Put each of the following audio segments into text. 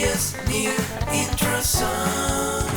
Julia's new intro song.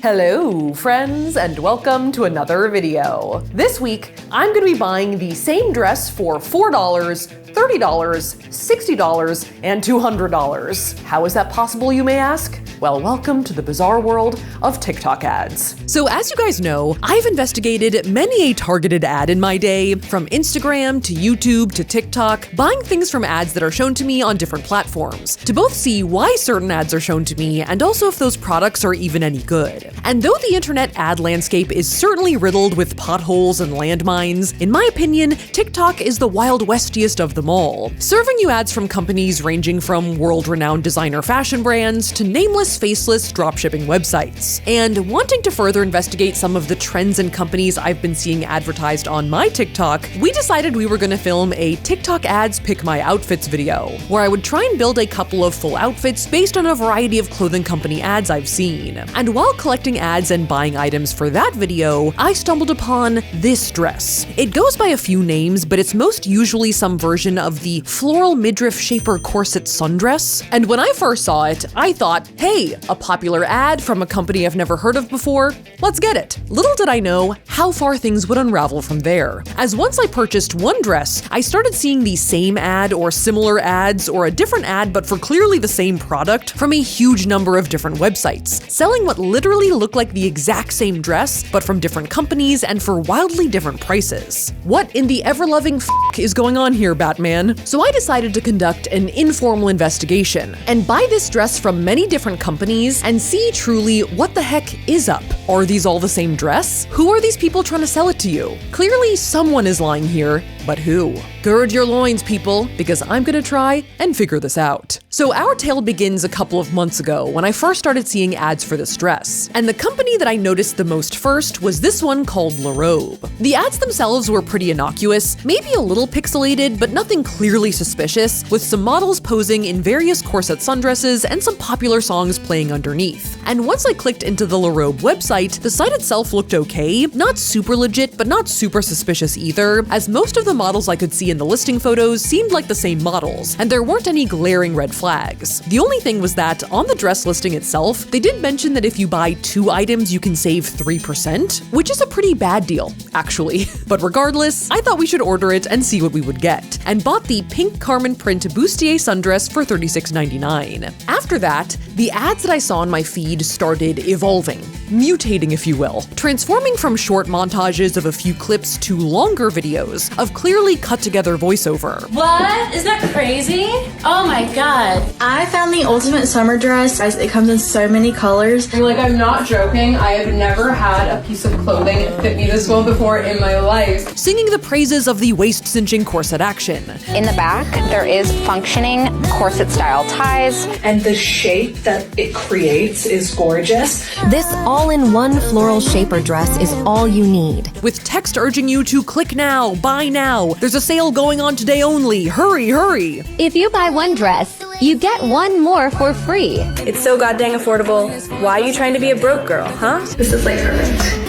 Hello, friends, and welcome to another video. This week, I'm going to be buying the same dress for $4, $30, $60, and $200. How is that possible, you may ask? Well, welcome to the bizarre world of TikTok ads. So as you guys know, I've investigated many a targeted ad in my day, from Instagram to YouTube to TikTok, buying things from ads that are shown to me on different platforms, to both see why certain ads are shown to me and also if those products are even any good. And though the internet ad landscape is certainly riddled with potholes and landmines, in my opinion, TikTok is the wild westiest of them all, serving you ads from companies ranging from world-renowned designer fashion brands to nameless, faceless dropshipping websites. And wanting to further investigate some of the trends and companies I've been seeing advertised on my TikTok, we decided we were going to film a TikTok ads pick my outfits video, where I would try and build a couple of full outfits based on a variety of clothing company ads I've seen. And while collecting ads and buying items for that video, I stumbled upon this dress. It goes by a few names, but it's most usually some version of the floral midriff shaper corset sundress. And when I first saw it, I thought, hey, a popular ad from a company I've never heard of before, let's get it. Little did I know how far things would unravel from there, as once I purchased one dress, I started seeing the same ad or similar ads or a different ad but for clearly the same product from a huge number of different websites, selling what literally looked like the exact same dress but from different companies and for wildly different prices. What in the ever-loving f*** is going on here, Batman? So I decided to conduct an informal investigation and buy this dress from many different companies and see truly what the heck is up. Are these all the same dress? Who are these people trying to sell it to you? Clearly someone is lying here, but who? Gird your loins, people, because I'm gonna try and figure this out. So our tale begins a couple of months ago when I first started seeing ads for this dress. And the company that I noticed the most first was this one called La Robe. The ads themselves were pretty innocuous, maybe a little pixelated, but nothing clearly suspicious, with some models posing in various corset sundresses and some popular songs playing underneath. And once I clicked into the La Robe website, the site itself looked okay, not super legit, but not super suspicious either, as most of the models I could see in the listing photos seemed like the same models, and there weren't any glaring red flags. The only thing was that, on the dress listing itself, they did mention that if you buy 2 items you can save 3%, which is a pretty bad deal, actually. But regardless, I thought we should order it and see what we would get, and bought the pink Carmen print bustier sundress for $36.99. After that, the ads that I saw on my feed started evolving, mutating if you will, transforming from short montages of a few clips to longer videos of clearly cut together voiceover. What? Isn't that crazy? Oh my god. I found the ultimate summer dress. It comes in so many colors. Like, I'm not joking, I have never had a piece of clothing fit me this well before in my life. Singing the praises of the waist-cinching corset action. In the back, there is functioning corset-style ties. And the shape that it creates is gorgeous. This all-in-one floral shaper dress is all you need. With text urging you to click now, buy now, there's a sale going on today only, hurry, hurry. If you buy one dress, you get one more for free. It's so goddamn affordable. Why are you trying to be a broke girl, huh? This is like perfect.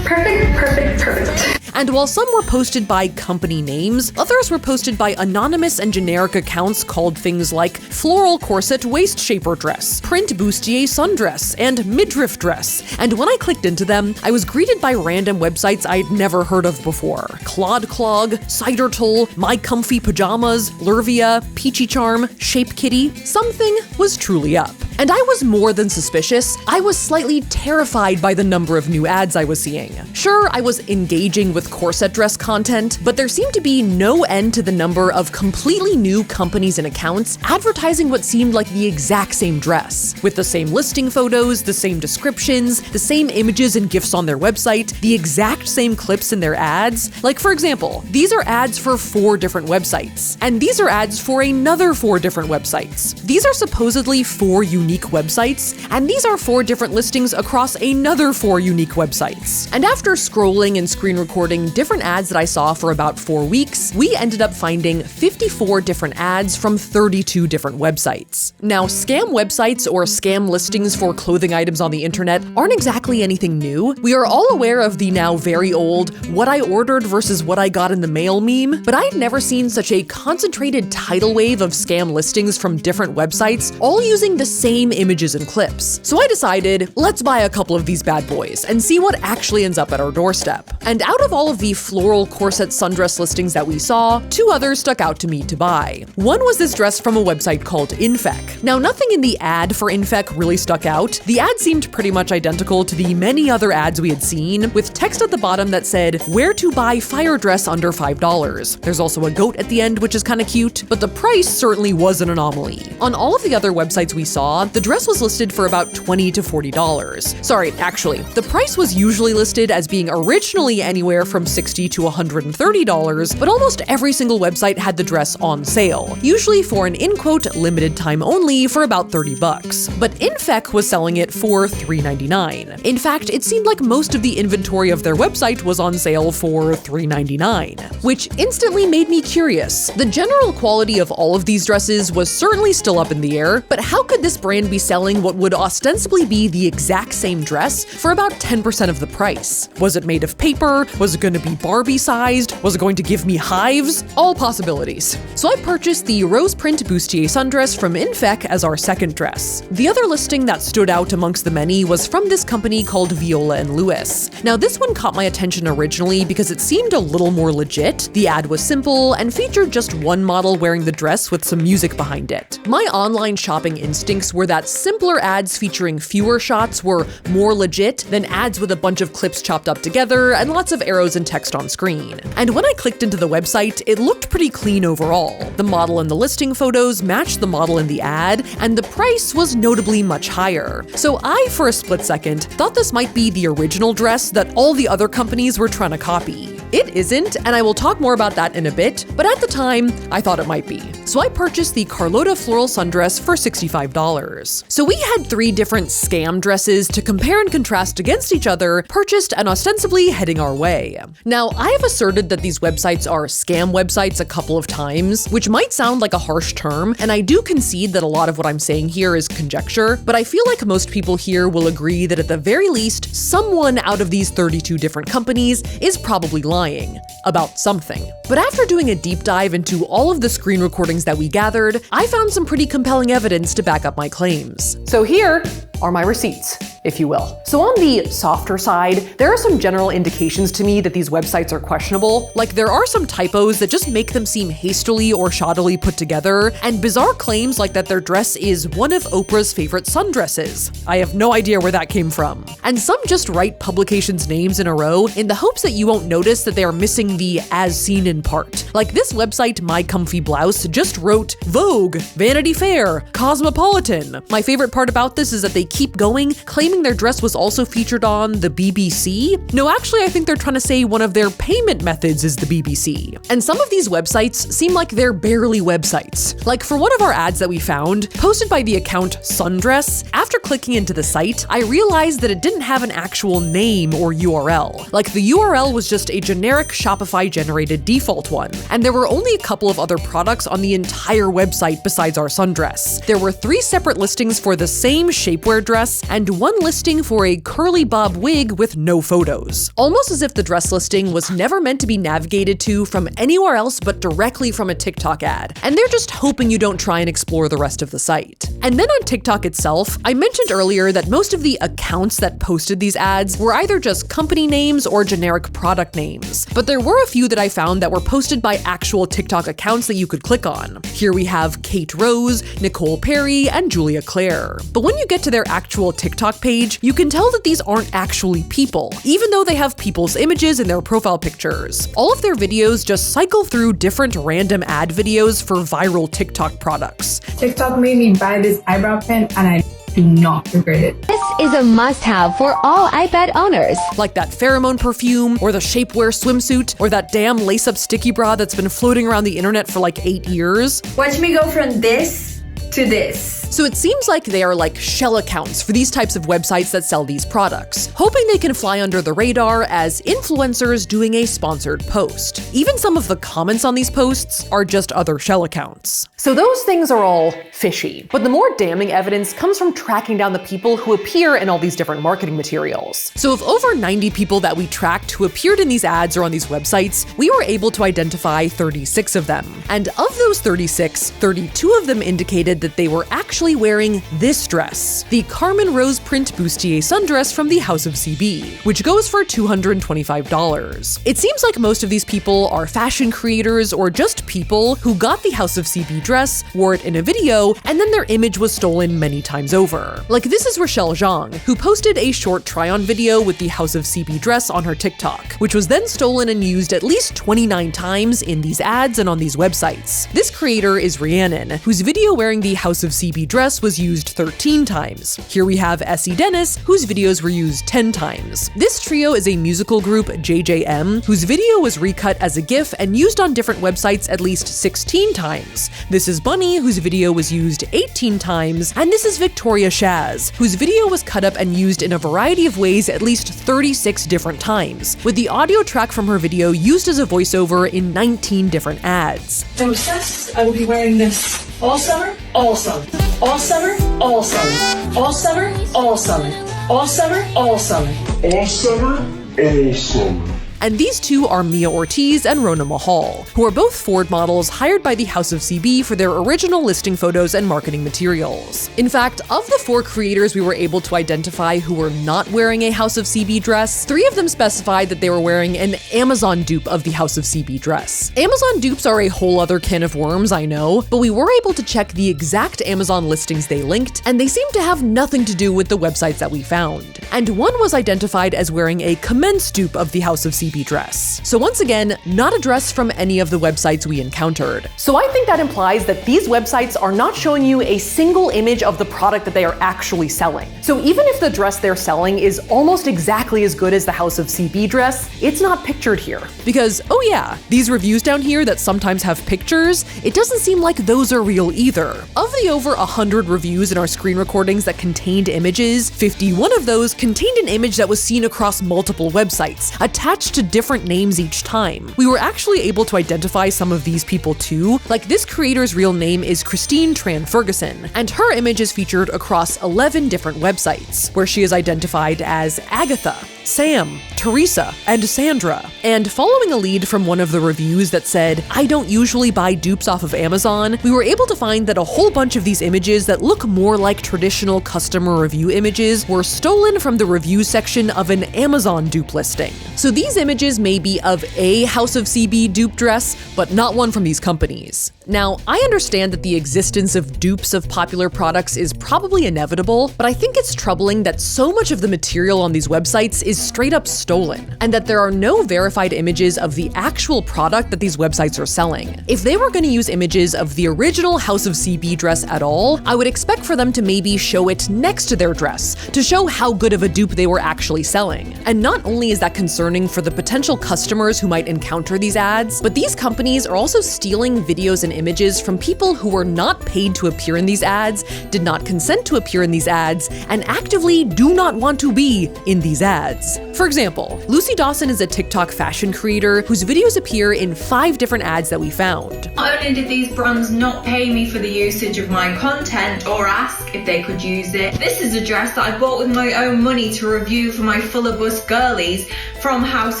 Perfect, perfect, perfect. And while some were posted by company names, others were posted by anonymous and generic accounts called things like floral corset waist shaper dress, print bustier sundress, and midriff dress. And when I clicked into them, I was greeted by random websites I'd never heard of before. Claude Clog, Cider Toll, My Comfy Pajamas, Lurvia, Peachy Charm, Shape Kitty. Something was truly up. And I was more than suspicious. I was slightly terrified by the number of new ads I was seeing. Sure, I was engaging with corset dress content, but there seemed to be no end to the number of completely new companies and accounts advertising what seemed like the exact same dress, with the same listing photos, the same descriptions, the same images and GIFs on their website, the exact same clips in their ads. Like, for example, these are ads for 4 different websites, and these are ads for another 4 different websites. These are supposedly 4 unique unique websites, and these are 4 different listings across another 4 unique websites. And after scrolling and screen recording different ads that I saw for about 4 weeks, we ended up finding 54 different ads from 32 different websites. Now, scam websites or scam listings for clothing items on the internet aren't exactly anything new. We are all aware of the now very old "what I ordered versus what I got in the mail" meme, but I had never seen such a concentrated tidal wave of scam listings from different websites, all using the same images and clips. So I decided, let's buy a couple of these bad boys and see what actually ends up at our doorstep. And out of all of the floral corset sundress listings that we saw, 2 others stuck out to me to buy. One was this dress from a website called Infec. Now, nothing in the ad for Infec really stuck out. The ad seemed pretty much identical to the many other ads we had seen, with text at the bottom that said, "Where to buy fire dress under $5. There's also a goat at the end, which is kind of cute, but the price certainly was an anomaly. On all of the other websites we saw, the dress was listed for about $20 to $40. Sorry, actually, the price was usually listed as being originally anywhere from $60 to $130, but almost every single website had the dress on sale, usually for an in-quote limited time only for about $30. But Infec was selling it for $3.99. In fact, it seemed like most of the inventory of their website was on sale for $3.99, which instantly made me curious. The general quality of all of these dresses was certainly still up in the air, but how could this brand be selling what would ostensibly be the exact same dress for about 10% of the price? Was it made of paper? Was it going to be Barbie-sized? Was it going to give me hives? All possibilities. So I purchased the rose print bustier sundress from Infec as our second dress. The other listing that stood out amongst the many was from this company called Viola & Lewis. Now, this one caught my attention originally because it seemed a little more legit. The ad was simple and featured just one model wearing the dress with some music behind it. My online shopping instincts were that simpler ads featuring fewer shots were more legit than ads with a bunch of clips chopped up together and lots of arrows and text on screen. And when I clicked into the website, it looked pretty clean overall. The model in the listing photos matched the model in the ad, and the price was notably much higher. So I, for a split second, thought this might be the original dress that all the other companies were trying to copy. It isn't, and I will talk more about that in a bit, but at the time, I thought it might be. So I purchased the Carlotta floral sundress for $65. So we had 3 different scam dresses to compare and contrast against each other, purchased and ostensibly heading our way. Now, I have asserted that these websites are scam websites a couple of times, which might sound like a harsh term, and I do concede that a lot of what I'm saying here is conjecture, but I feel like most people here will agree that at the very least, someone out of these 32 different companies is probably lying about something. But after doing a deep dive into all of the screen recordings that we gathered, I found some pretty compelling evidence to back up my claims. So here are my receipts, if you will. So on the softer side, there are some general indications to me that these websites are questionable. Like, there are some typos that just make them seem hastily or shoddily put together, and bizarre claims like that their dress is one of Oprah's favorite sundresses. I have no idea where that came from. And some just write publications' names in a row in the hopes that you won't notice that they are missing the "as seen in part." Like this website, My Comfy Blouse, just wrote Vogue, Vanity Fair, Cosmopolitan. My favorite part about this is that they keep going, claiming their dress was also featured on the BBC. No, actually, I think they're trying to say one of their payment methods is the BBC. And some of these websites seem like they're barely websites. Like for one of our ads that we found, posted by the account Sundress, after clicking into the site, I realized that it didn't have an actual name or URL. Like the URL was just a generic Shopify generated default one. And there were only a couple of other products on the entire website besides our sundress. There were 3 separate listings for the same shapewear dress and 1 listing for a curly bob wig with no photos. Almost as if the dress listing was never meant to be navigated to from anywhere else but directly from a TikTok ad. And they're just hoping you don't try and explore the rest of the site. And then on TikTok itself, I mentioned earlier that most of the accounts that posted these ads were either just company names or generic product names. But there were a few that I found that were posted by actual TikTok accounts that you could click on. Here we have Kate Rose, Nicole Perry, and Julia Claire. But when you get to their actual TikTok page, you can tell that these aren't actually people, even though they have people's images in their profile pictures. All of their videos just cycle through different random ad videos for viral TikTok products. TikTok made me buy this eyebrow pen and I do not regret it. This is a must-have for all iPad owners. Like that pheromone perfume, or the shapewear swimsuit, or that damn lace-up sticky bra that's been floating around the internet for like 8 years. Watch me go from this to this. So it seems like they are like shell accounts for these types of websites that sell these products, hoping they can fly under the radar as influencers doing a sponsored post. Even some of the comments on these posts are just other shell accounts. So those things are all fishy, but the more damning evidence comes from tracking down the people who appear in all these different marketing materials. So of over 90 people that we tracked who appeared in these ads or on these websites, we were able to identify 36 of them. And of those 36, 32 of them indicated that they were actually wearing this dress, the Carmen Rose print bustier sundress from the House of CB, which goes for $225. It seems like most of these people are fashion creators or just people who got the House of CB dress, wore it in a video, and then their image was stolen many times over. Like this is Rochelle Zhang, who posted a short try-on video with the House of CB dress on her TikTok, which was then stolen and used at least 29 times in these ads and on these websites. This creator is Rhiannon, whose video wearing the House of CB dress was used 13 times. Here we have Essie Dennis, whose videos were used 10 times. This trio is a musical group, JJM, whose video was recut as a GIF and used on different websites at least 16 times. This is Bunny, whose video was used 18 times, and this is Victoria Shaz, whose video was cut up and used in a variety of ways at least 36 different times, with the audio track from her video used as a voiceover in 19 different ads. I'm obsessed. I will be wearing this all summer, all summer, all summer, all summer, all summer, all summer, all summer, all summer, all summer, all summer. And these two are Mia Ortiz and Rona Mahal, who are both Ford models hired by the House of CB for their original listing photos and marketing materials. In fact, of the 4 creators we were able to identify who were not wearing a House of CB dress, 3 of them specified that they were wearing an Amazon dupe of the House of CB dress. Amazon dupes are a whole other can of worms, I know, but we were able to check the exact Amazon listings they linked, and they seem to have nothing to do with the websites that we found. And one was identified as wearing a Commence dupe of the House of CB dress. So once again, not a dress from any of the websites we encountered. So I think that implies that these websites are not showing you a single image of the product that they are actually selling. So even if the dress they're selling is almost exactly as good as the House of CB dress, it's not pictured here. Because, oh yeah, these reviews down here that sometimes have pictures, it doesn't seem like those are real either. Of the over 100 reviews in our screen recordings that contained images, 51 of those contained an image that was seen across multiple websites, attached to different names each time. We were actually able to identify some of these people too, like this creator's real name is Christine Tran Ferguson, and her image is featured across 11 different websites, where she is identified as Agatha, Sam, Teresa, and Sandra. And following a lead from one of the reviews that said, "I don't usually buy dupes off of Amazon," we were able to find that a whole bunch of these images that look more like traditional customer review images were stolen from the review section of an Amazon dupe listing. So these images may be of a House of CB dupe dress, but not one from these companies. Now, I understand that the existence of dupes of popular products is probably inevitable, but I think it's troubling that so much of the material on these websites is straight up stolen, and that there are no verified images of the actual product that these websites are selling. If they were going to use images of the original House of CB dress at all, I would expect for them to maybe show it next to their dress, to show how good of a dupe they were actually selling. And not only is that concerning for the potential customers who might encounter these ads, but these companies are also stealing videos and images from people who were not paid to appear in these ads, did not consent to appear in these ads, and actively do not want to be in these ads. For example, Lucy Dawson is a TikTok fashion creator whose videos appear in 5 different ads that we found. Not only did these brands not pay me for the usage of my content or ask if they could use it, this is a dress that I bought with my own money to review for my Fuller Bus girlies from House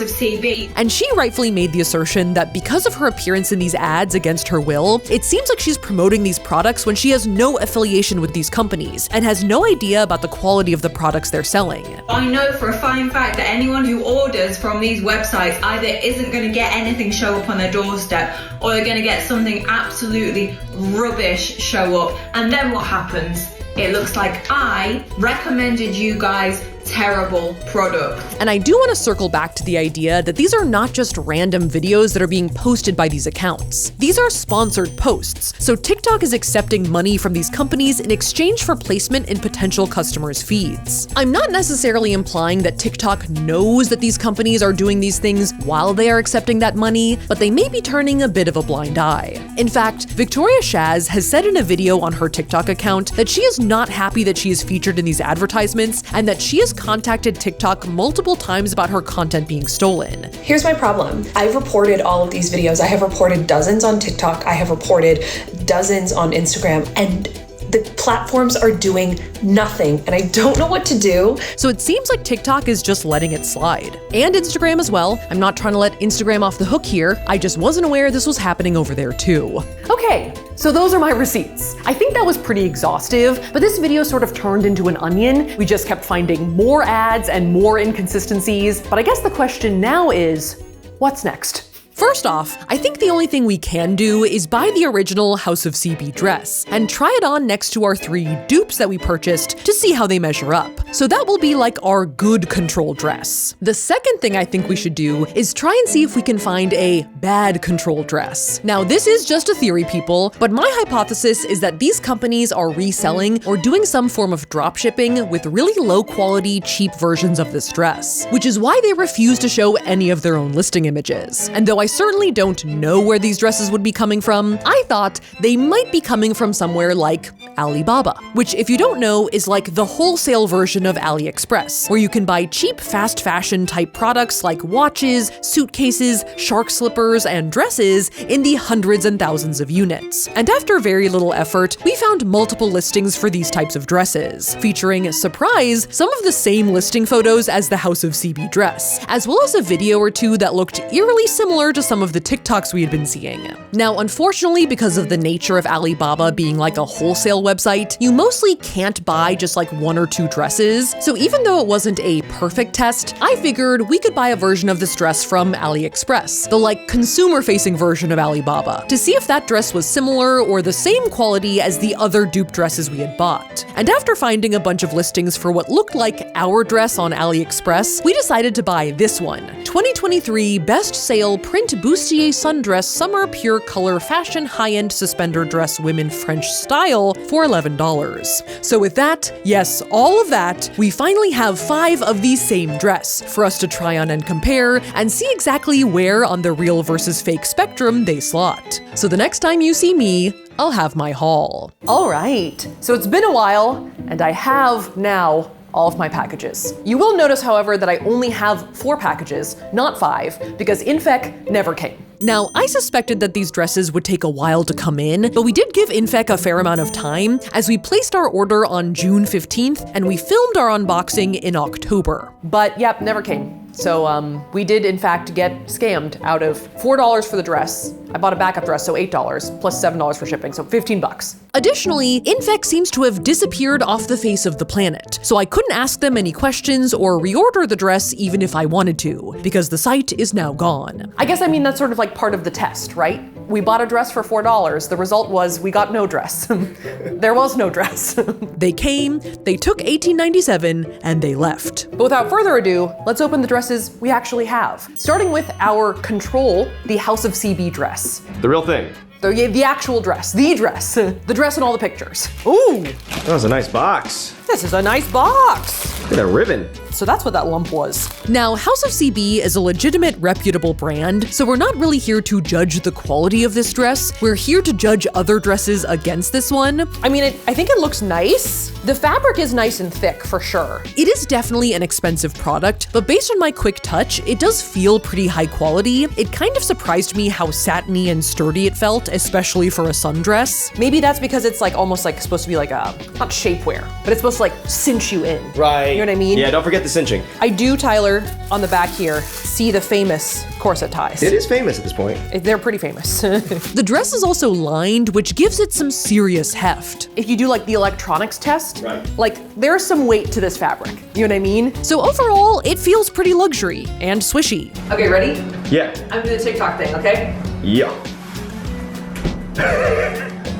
of CB. And she rightfully made the assertion that because of her appearance in these ads against her will, it seems like she's promoting these products when she has no affiliation with these companies and has no idea about the quality of the products they're selling. I know for a fine fact that anyone who orders from these websites either isn't going to get anything show up on their doorstep, or they're going to get something absolutely rubbish show up. And then what happens? It looks like I recommended you guys terrible product. And I do want to circle back to the idea that these are not just random videos that are being posted by these accounts. These are sponsored posts, so TikTok is accepting money from these companies in exchange for placement in potential customers' feeds. I'm not necessarily implying that TikTok knows that these companies are doing these things while they are accepting that money, but they may be turning a bit of a blind eye. In fact, Victoria Shaz has said in a video on her TikTok account that she is not happy that she is featured in these advertisements and that she has contacted TikTok multiple times about her content being stolen. Here's my problem. I've reported all of these videos. I have reported dozens on TikTok. I have reported dozens on Instagram, and the platforms are doing nothing, and I don't know what to do. So it seems like TikTok is just letting it slide. And Instagram as well. I'm not trying to let Instagram off the hook here. I just wasn't aware this was happening over there too. Okay, so those are my receipts. I think that was pretty exhaustive, but this video sort of turned into an onion. We just kept finding more ads and more inconsistencies. But I guess the question now is, what's next? First off, I think the only thing we can do is buy the original House of CB dress and try it on next to our 3 dupes that we purchased to see how they measure up. So that will be like our good control dress. The second thing I think we should do is try and see if we can find a bad control dress. Now this is just a theory, people, but my hypothesis is that these companies are reselling or doing some form of drop shipping with really low quality, cheap versions of this dress, which is why they refuse to show any of their own listing images. And though I certainly don't know where these dresses would be coming from, I thought they might be coming from somewhere like Alibaba, which if you don't know is like the wholesale version of AliExpress, where you can buy cheap fast fashion type products like watches, suitcases, shark slippers, and dresses in the hundreds and thousands of units. And after very little effort, we found multiple listings for these types of dresses, featuring, surprise, some of the same listing photos as the House of CB dress, as well as a video or two that looked eerily similar to some of the TikToks we had been seeing. Now, unfortunately, because of the nature of Alibaba being like a wholesale website, you mostly can't buy just like 1 or 2 dresses. So even though it wasn't a perfect test, I figured we could buy a version of this dress from AliExpress, the like consumer-facing version of Alibaba, to see if that dress was similar or the same quality as the other dupe dresses we had bought. And after finding a bunch of listings for what looked like our dress on AliExpress, we decided to buy this one, 2023 Best Sale Print Bustier Sundress Summer Pure Color Fashion High-End Suspender Dress Women French Style for $11. So with that, yes, all of that, we finally have 5 of these same dress for us to try on and compare and see exactly where on the real versus fake spectrum they slot. So the next time you see me, I'll have my haul. All right, so it's been a while, and I have now all of my packages. You will notice, however, that I only have 4 packages, not 5, because Infec never came. Now, I suspected that these dresses would take a while to come in, but we did give Infec a fair amount of time, as we placed our order on June 15th, and we filmed our unboxing in October. But yep, never came. So we did in fact get scammed out of $4 for the dress. I bought a backup dress, so $8, plus $7 for shipping, so $15. Additionally, Infec seems to have disappeared off the face of the planet, so I couldn't ask them any questions or reorder the dress even if I wanted to, because the site is now gone. I guess that's sort of like part of the test, right? We bought a dress for $4. The result was we got no dress. There was no dress. They came, they took $18.97, and they left. But without further ado, let's open the dresses we actually have. Starting with our Control, the House of CB dress. The real thing. The actual dress, the dress. The dress in all the pictures. Ooh! That was a nice box. This is a nice box. Look at that ribbon. So that's what that lump was. Now, House of CB is a legitimate, reputable brand, so we're not really here to judge the quality of this dress. We're here to judge other dresses against this one. I think it looks nice. The fabric is nice and thick, for sure. It is definitely an expensive product, but based on my quick touch, it does feel pretty high quality. It kind of surprised me how satiny and sturdy it felt, especially for a sundress. Maybe that's because it's almost supposed to be like a, not shapewear, but it's supposed to cinch you in. Right. You know what I mean? Yeah, don't forget the cinching. I do, Tyler, on the back here, see the famous corset ties. It is famous at this point. They're pretty famous. The dress is also lined, which gives it some serious heft. If you do the electronics test, right, there's some weight to this fabric. You know what I mean? So overall, it feels pretty luxury and swishy. Okay, ready? Yeah. I'm doing the TikTok thing, okay? Yeah.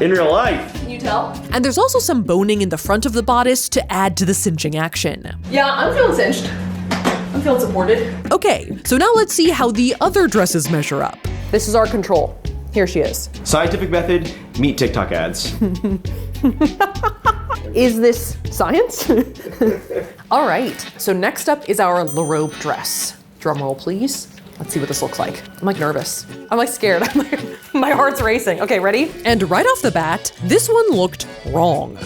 in real life. Can you tell? And there's also some boning in the front of the bodice to add to the cinching action. Yeah, I'm feeling cinched. I'm feeling supported. Okay, so now let's see how the other dresses measure up. This is our control. Here she is. Scientific method, meet TikTok ads. Is this science? All right, so next up is our La Robe dress. Drum roll, please. Let's see what this looks like. I'm like nervous. I'm like scared. My heart's racing. Okay, ready? And right off the bat, this one looked wrong.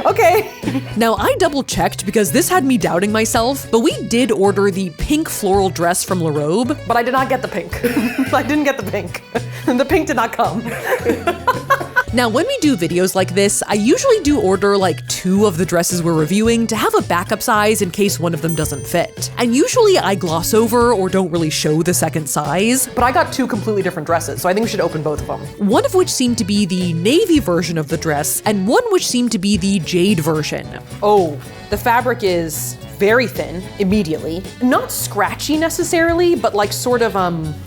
Okay. Now I double checked because this had me doubting myself, but we did order the pink floral dress from La Robe, but I did not get the pink. I didn't get the pink. The pink did not come. Now, when we do videos like this, I usually do order like 2 of the dresses we're reviewing to have a backup size in case one of them doesn't fit. And usually I gloss over or don't really show the second size, but I got 2 completely different dresses, so I think we should open both of them. One of which seemed to be the navy version of the dress, and one which seemed to be the jade version. Oh, the fabric is very thin immediately. Not scratchy necessarily, but like sort of,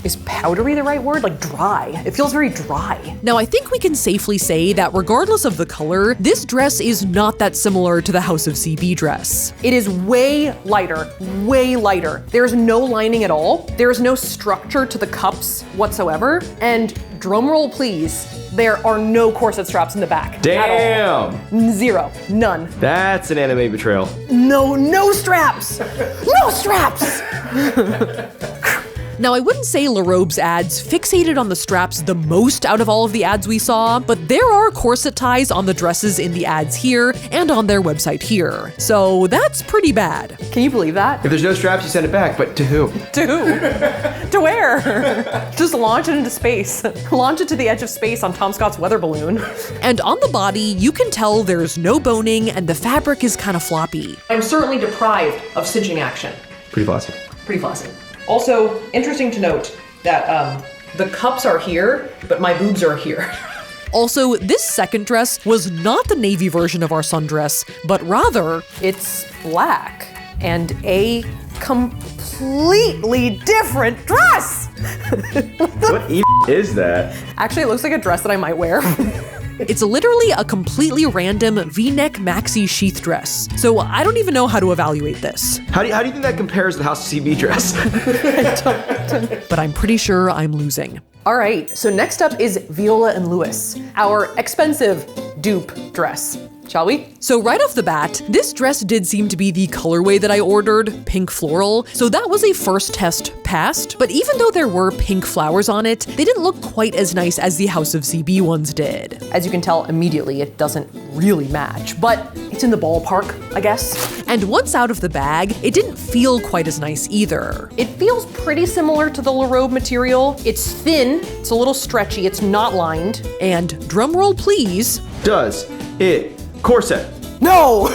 is powdery the right word? Like dry. It feels very dry. Now I think we can safely say that regardless of the color, this dress is not that similar to the House of CB dress. It is way lighter, way lighter. There's no lining at all. There's no structure to the cups whatsoever. And drum roll please, there are no corset straps in the back. Damn! 0, none. That's an anime betrayal. No straps! No straps! Now, I wouldn't say La Robe's ads fixated on the straps the most out of all of the ads we saw, but there are corset ties on the dresses in the ads here and on their website here. So that's pretty bad. Can you believe that? If there's no straps, you send it back, but to who? To who? To where? Just launch it into space. Launch it to the edge of space on Tom Scott's weather balloon. And on the body, you can tell there's no boning and the fabric is kind of floppy. I'm certainly deprived of cinching action. Pretty flaccid. Pretty flaccid. Also, interesting to note that the cups are here, but my boobs are here. Also, this second dress was not the navy version of our sundress, but rather it's black and a completely different dress. What is that? Actually, it looks like a dress that I might wear. It's literally a completely random V-neck maxi sheath dress. So I don't even know how to evaluate this. How do you think that compares to the House of CB dress? But I'm pretty sure I'm losing. All right, so next up is Viola and Louis, our expensive dupe dress. Shall we? So right off the bat, this dress did seem to be the colorway that I ordered, pink floral, so that was a first test passed, but even though there were pink flowers on it, they didn't look quite as nice as the House of CB ones did. As you can tell immediately, it doesn't really match, but it's in the ballpark, I guess. And once out of the bag, it didn't feel quite as nice either. It feels pretty similar to the La Robe material. It's thin, it's a little stretchy, it's not lined, and drumroll please. Does it corset? No!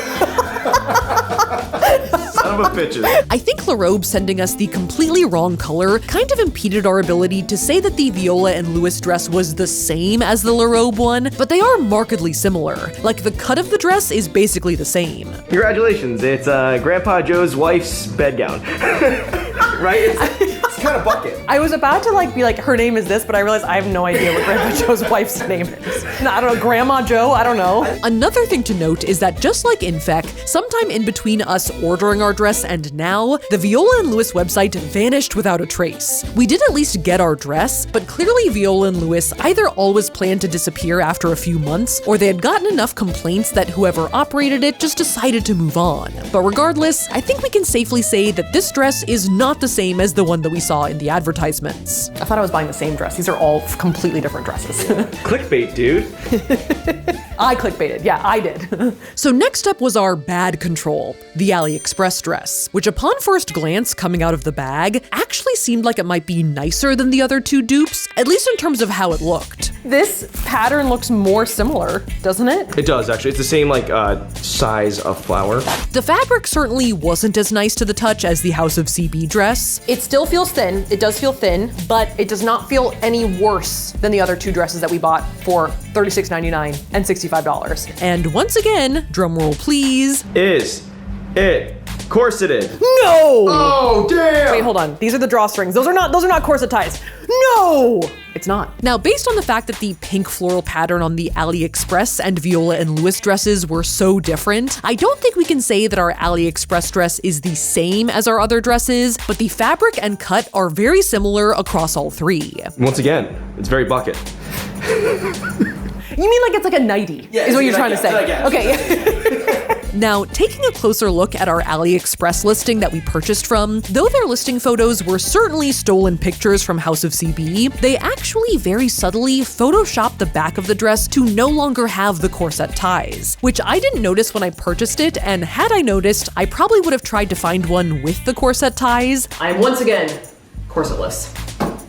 Son of a bitches. I think La Robe sending us the completely wrong color kind of impeded our ability to say that the Viola and Louis dress was the same as the La Robe one, but they are markedly similar. Like, the cut of the dress is basically the same. Congratulations, it's Grandpa Joe's wife's bedgown. Right? It's kind of bucket. I was about to be like, her name is this, but I realized I have no idea what Grandpa Joe's wife's name is. No, I don't know, Grandma Joe? I don't know. Another thing to note is that just like Infec, sometime in between us ordering our dress and now, the Viola and Louis website vanished without a trace. We did at least get our dress, but clearly Viola and Louis either always planned to disappear after a few months, or they had gotten enough complaints that whoever operated it just decided to move on. But regardless, I think we can safely say that this dress is not the same as the one that we saw in the advertisements. I thought I was buying the same dress. These are all completely different dresses. Clickbait, dude. I clickbaited, yeah, I did. So next up was our bad control, the AliExpress dress, which upon first glance coming out of the bag, actually seemed like it might be nicer than the other 2 dupes, at least in terms of how it looked. This pattern looks more similar, doesn't it? It does, actually. It's the same, size of flower. The fabric certainly wasn't as nice to the touch as the House of CB dress. It still feels thin, it does feel thin, but it does not feel any worse than the other 2 dresses that we bought for $36.99 and $65. And once again, drumroll please. Is it corseted? No! Oh, damn! Wait, hold on. These are the drawstrings. Those are not corset ties. No! It's not. Now, based on the fact that the pink floral pattern on the AliExpress and Viola and Louis dresses were so different, I don't think we can say that our AliExpress dress is the same as our other dresses, but the fabric and cut are very similar across all three. Once again, it's very bucket. You mean like it's like a nightie, is what you're trying to say. Okay. Now, taking a closer look at our AliExpress listing that we purchased from, though their listing photos were certainly stolen pictures from House of CB, they actually very subtly photoshopped the back of the dress to no longer have the corset ties, which I didn't notice when I purchased it, and had I noticed, I probably would have tried to find one with the corset ties. I am once again corsetless.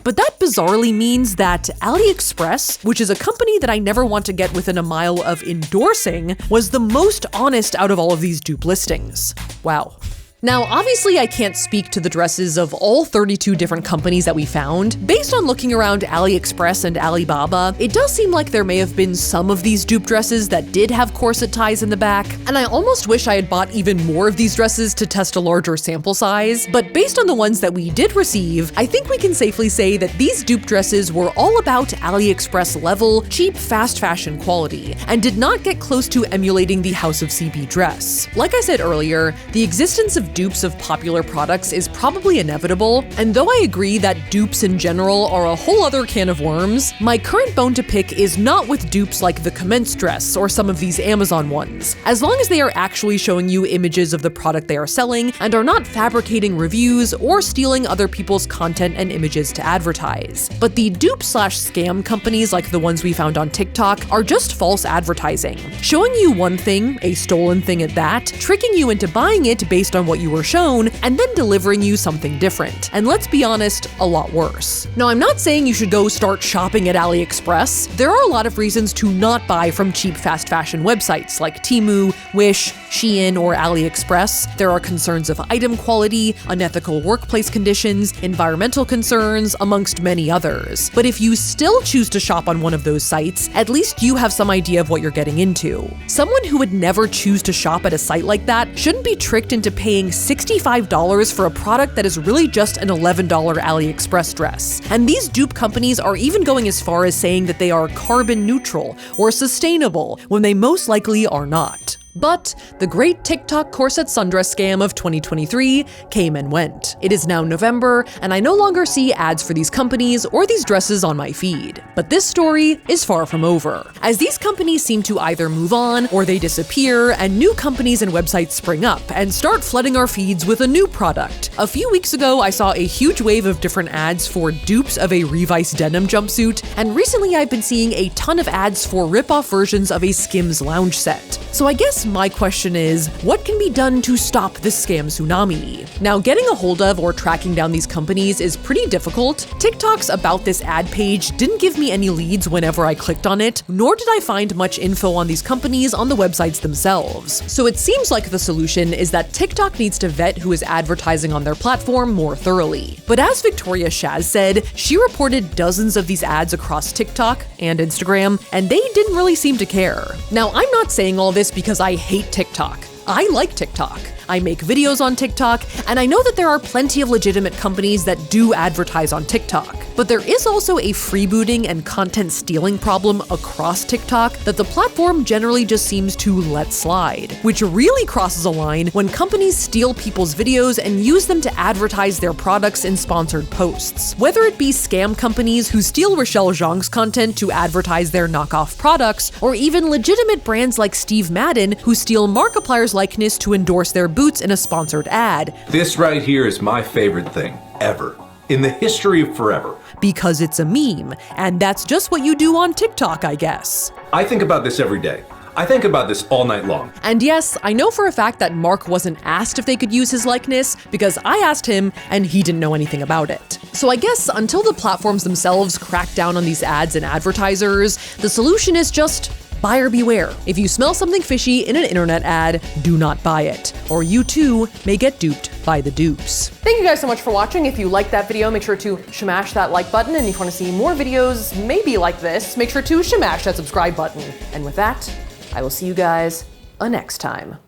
But that bizarrely means that AliExpress, which is a company that I never want to get within a mile of endorsing, was the most honest out of all of these dupe listings. Wow. Now, obviously I can't speak to the dresses of all 32 different companies that we found. Based on looking around AliExpress and Alibaba, it does seem like there may have been some of these dupe dresses that did have corset ties in the back, and I almost wish I had bought even more of these dresses to test a larger sample size, but based on the ones that we did receive, I think we can safely say that these dupe dresses were all about AliExpress level, cheap, fast fashion quality, and did not get close to emulating the House of CB dress. Like I said earlier, the existence of dupes of popular products is probably inevitable, and though I agree that dupes in general are a whole other can of worms, my current bone to pick is not with dupes like the Commence dress or some of these Amazon ones, as long as they are actually showing you images of the product they are selling and are not fabricating reviews or stealing other people's content and images to advertise. But the dupe/scam companies like the ones we found on TikTok are just false advertising, showing you one thing, a stolen thing at that, tricking you into buying it based on what you were shown, and then delivering you something different. And let's be honest, a lot worse. Now, I'm not saying you should go start shopping at AliExpress. There are a lot of reasons to not buy from cheap fast fashion websites like Temu, Wish, Shein, or AliExpress. There are concerns of item quality, unethical workplace conditions, environmental concerns, amongst many others. But if you still choose to shop on one of those sites, at least you have some idea of what you're getting into. Someone who would never choose to shop at a site like that shouldn't be tricked into paying $65 for a product that is really just an $11 AliExpress dress. And these dupe companies are even going as far as saying that they are carbon neutral or sustainable, when they most likely are not. But the great TikTok corset sundress scam of 2023 came and went. It is now November, and I no longer see ads for these companies or these dresses on my feed. But this story is far from over, as these companies seem to either move on or they disappear, and new companies and websites spring up and start flooding our feeds with a new product. A few weeks ago, I saw a huge wave of different ads for dupes of a Revice denim jumpsuit, and recently I've been seeing a ton of ads for rip-off versions of a Skims lounge set. So I guess my question is, what can be done to stop this scam tsunami? Now, getting a hold of or tracking down these companies is pretty difficult. TikTok's About This ad page didn't give me any leads whenever I clicked on it, nor did I find much info on these companies on the websites themselves. So it seems like the solution is that TikTok needs to vet who is advertising on their platform more thoroughly. But as Victoria Shaz said, she reported dozens of these ads across TikTok and Instagram, and they didn't really seem to care. Now, I'm not saying all this because I hate TikTok. I like TikTok. I make videos on TikTok, and I know that there are plenty of legitimate companies that do advertise on TikTok. But there is also a freebooting and content stealing problem across TikTok that the platform generally just seems to let slide, which really crosses a line when companies steal people's videos and use them to advertise their products in sponsored posts. Whether it be scam companies who steal Rochelle Zhang's content to advertise their knockoff products, or even legitimate brands like Steve Madden who steal Markiplier's likeness to endorse their boots in a sponsored ad. This right here is my favorite thing ever. In the history of forever. Because it's a meme, and that's just what you do on TikTok, I guess. I think about this every day. I think about this all night long. And yes, I know for a fact that Mark wasn't asked if they could use his likeness, because I asked him and he didn't know anything about it. So I guess until the platforms themselves crack down on these ads and advertisers, the solution is just buyer beware. If you smell something fishy in an internet ad, do not buy it, or you too may get duped by the dupes. Thank you guys so much for watching. If you liked that video, make sure to smash that like button, and if you want to see more videos maybe like this, make sure to smash that subscribe button. And with that, I will see you guys next time.